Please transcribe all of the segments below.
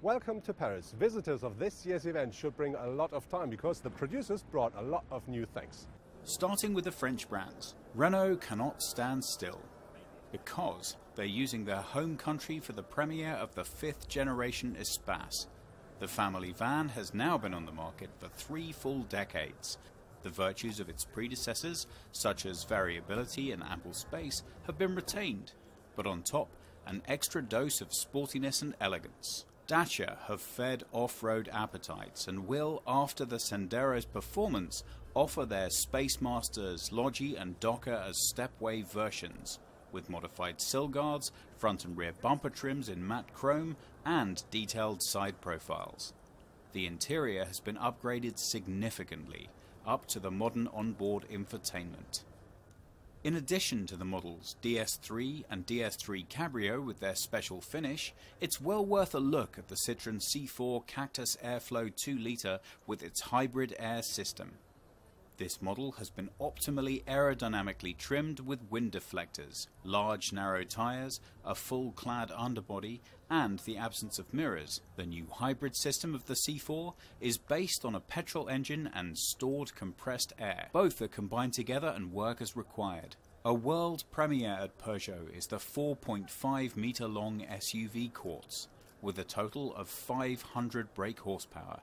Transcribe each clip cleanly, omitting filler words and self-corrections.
Welcome to Paris. Visitors of this year's event should bring a lot of time because the producers brought a lot of new things. Starting with the French brands, Renault cannot stand still because they're using their home country for the premiere of the 5th generation Espace. The family van has now been on the market for 3 full decades. The virtues of its predecessors, such as variability and ample space, have been retained, but on top, an extra dose of sportiness and elegance. Dacia have fed off-road appetites and will, after the Sendero's performance, offer their Space Masters, Logi and Docker as stepway versions, with modified sill guards, front and rear bumper trims in matte chrome, and detailed side profiles. The interior has been upgraded significantly, up to the modern onboard infotainment. In addition to the models DS3 and DS3 Cabrio with their special finish, it's well worth a look at the Citroën C4 Cactus Airflow 2 litre with its hybrid air system. This model has been optimally aerodynamically trimmed with wind deflectors, large narrow tyres, a full-clad underbody, and the absence of mirrors. The new hybrid system of the C4 is based on a petrol engine and stored compressed air. Both are combined together and work as required. A world premiere at Peugeot is the 4.5 metre long SUV Quartz, with a total of 500 brake horsepower.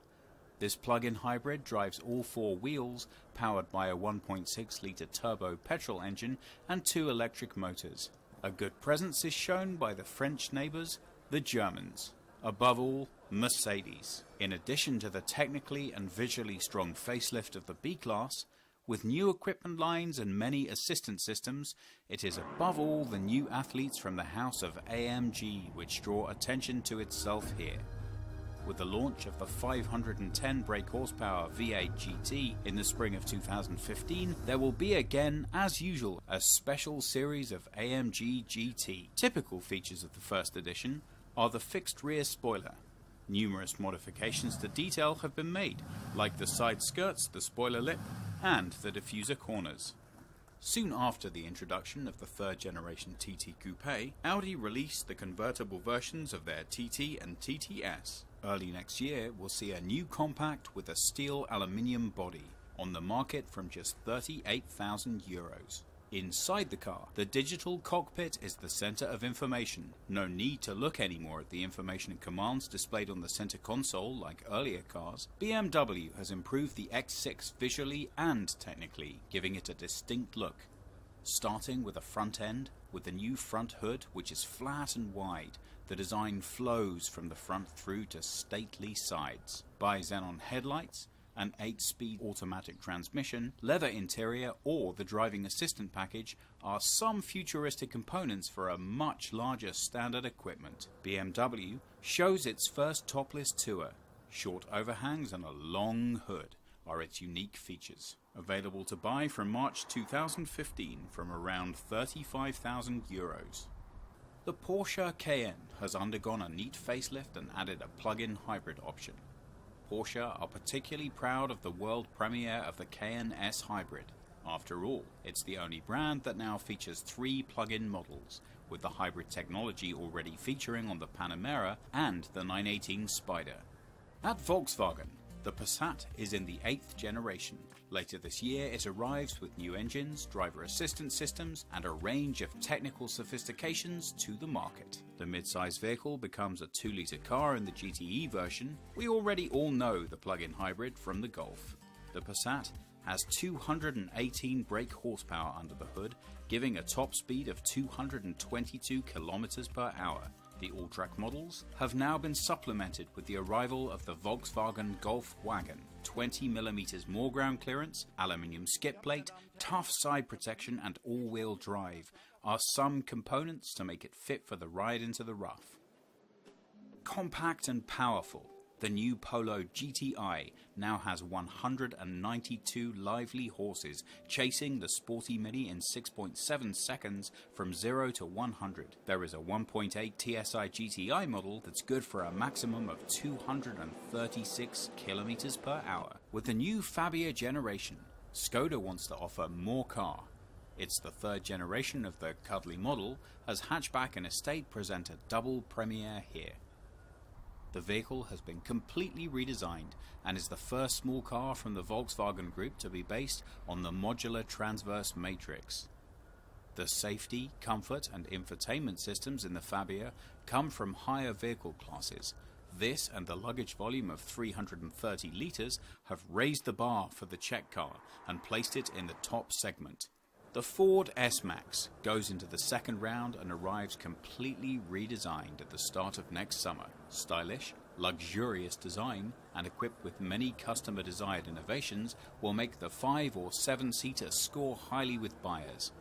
This plug-in hybrid drives all 4 wheels, powered by a 1.6 litre turbo petrol engine and 2 electric motors. A good presence is shown by the French neighbours, the Germans. Above all, Mercedes. In addition to the technically and visually strong facelift of the B-Class, with new equipment lines and many assistance systems, it is above all the new athletes from the house of AMG which draw attention to itself here. With the launch of the 510 brake horsepower V8 GT in the spring of 2015, there will be again, as usual, a special series of AMG GT. Typical features of the first edition are the fixed rear spoiler. Numerous modifications to detail have been made, like the side skirts, the spoiler lip, and the diffuser corners. Soon after the introduction of the 3rd generation TT Coupe, Audi released the convertible versions of their TT and TTS. Early next year, we'll see a new compact with a steel aluminium body, on the market from just €38,000. Inside the car, the digital cockpit is the center of information. No need to look anymore at the information and commands displayed on the center console like earlier cars. BMW has improved the X6 visually and technically, giving it a distinct look. Starting with a front end, with the new front hood which is flat and wide, the design flows from the front through to stately sides. Bi-xenon headlights, an 8-speed automatic transmission, leather interior or the driving assistant package are some futuristic components for a much larger standard equipment. BMW shows its first topless tour. Short overhangs and a long hood are its unique features. Available to buy from March 2015 from around €35,000. The Porsche Cayenne has undergone a neat facelift and added a plug-in hybrid option. Porsche are particularly proud of the world premiere of the Cayenne S Hybrid. After all, it's the only brand that now features 3 plug-in models, with the hybrid technology already featuring on the Panamera and the 918 Spider. At Volkswagen, the Passat is in the 8th generation. Later this year it arrives with new engines, driver assistance systems and a range of technical sophistications to the market. The mid-size vehicle becomes a 2-litre car in the GTE version. We already all know the plug-in hybrid from the Golf. The Passat has 218 brake horsepower under the hood, giving a top speed of 222 km per hour. The all-track models have now been supplemented with the arrival of the Volkswagen Golf Wagon. 20mm more ground clearance, aluminium skip plate, tough side protection and all-wheel drive are some components to make it fit for the ride into the rough. Compact and powerful, the new Polo GTI now has 192 lively horses chasing the sporty Mini in 6.7 seconds from 0 to 100. There is a 1.8 TSI GTI model that's good for a maximum of 236 km per hour. With the new Fabia generation, Skoda wants to offer more car. It's the 3rd generation of the cuddly model, as hatchback and estate present a double premiere here. The vehicle has been completely redesigned and is the first small car from the Volkswagen Group to be based on the modular transverse matrix. The safety, comfort and infotainment systems in the Fabia come from higher vehicle classes. This and the luggage volume of 330 litres have raised the bar for the Czech car and placed it in the top segment. The Ford S-Max goes into the second round and arrives completely redesigned at the start of next summer. Stylish, luxurious design and equipped with many customer-desired innovations will make the 5 or 7-seater score highly with buyers.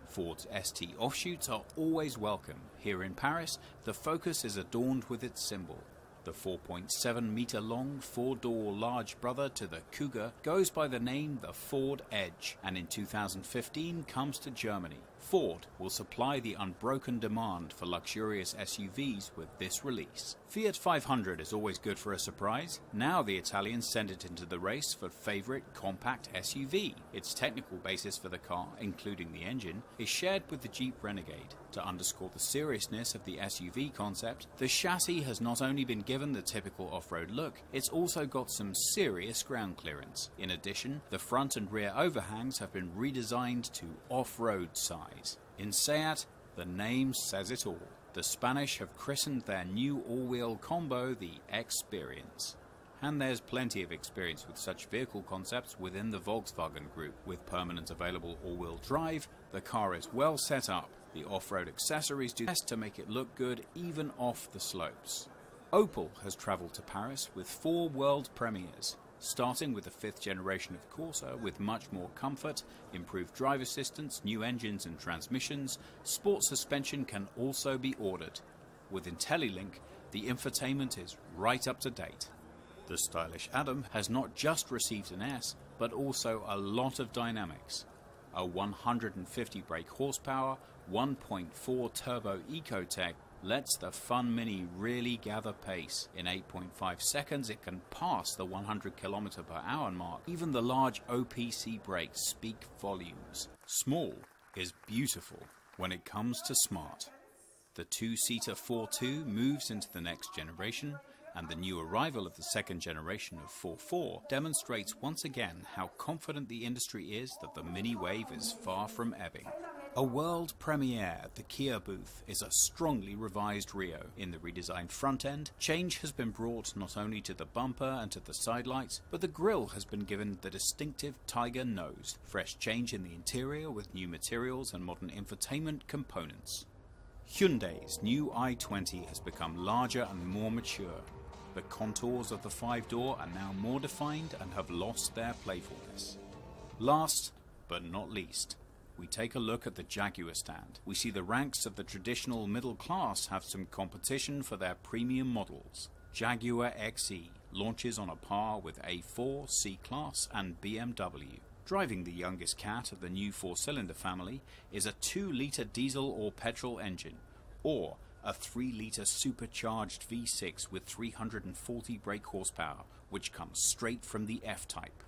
Ford's ST offshoots are always welcome. Here in Paris, the Focus is adorned with its symbol. The 4.7-meter-long, 4-door large brother to the Kuga goes by the name the Ford Edge, and in 2015 comes to Germany. Ford will supply the unbroken demand for luxurious SUVs with this release. Fiat 500 is always good for a surprise. Now the Italians send it into the race for favourite compact SUV. Its technical basis for the car, including the engine, is shared with the Jeep Renegade. To underscore the seriousness of the SUV concept, the chassis has not only been given the typical off-road look, it's also got some serious ground clearance. In addition, the front and rear overhangs have been redesigned to off-road size. In Seat, the name says it all. The Spanish have christened their new all-wheel combo the Experience. And there's plenty of experience with such vehicle concepts within the Volkswagen Group. With permanent available all-wheel drive, the car is well set up. The off-road accessories do best to make it look good even off the slopes. Opel has travelled to Paris with 4 world premieres, starting with the 5th generation of Corsa with much more comfort, improved drive assistance, new engines and transmissions. Sport suspension can also be ordered. With IntelliLink, the infotainment is right up to date. The stylish Adam has not just received an S, but also a lot of dynamics. A 150 brake horsepower, 1.4 turbo Ecotec lets the Fun Mini really gather pace. In 8.5 seconds it can pass the 100 km/h mark. Even the large OPC brakes speak volumes. Small is beautiful when it comes to smart. The 2-seater 4.2 moves into the next generation, and the new arrival of the 2nd generation of 4.4 demonstrates once again how confident the industry is that the Mini wave is far from ebbing. A world premiere at the Kia booth is a strongly revised Rio. In the redesigned front end, change has been brought not only to the bumper and to the side lights, but the grille has been given the distinctive tiger nose. Fresh change in the interior with new materials and modern infotainment components. Hyundai's new i20 has become larger and more mature. The contours of the 5-door are now more defined and have lost their playfulness. Last but not least, we take a look at the Jaguar stand. We see the ranks of the traditional middle class have some competition for their premium models. Jaguar XE launches on a par with A4, C-Class and BMW. Driving the youngest cat of the new 4-cylinder family is a 2-litre diesel or petrol engine, or a 3-litre supercharged V6 with 340 brake horsepower, which comes straight from the F-Type.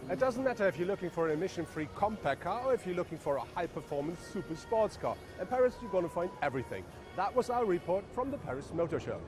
It doesn't matter if you're looking for an emission-free compact car or if you're looking for a high-performance super sports car. In Paris, you're going to find everything. That was our report from the Paris Motor Show.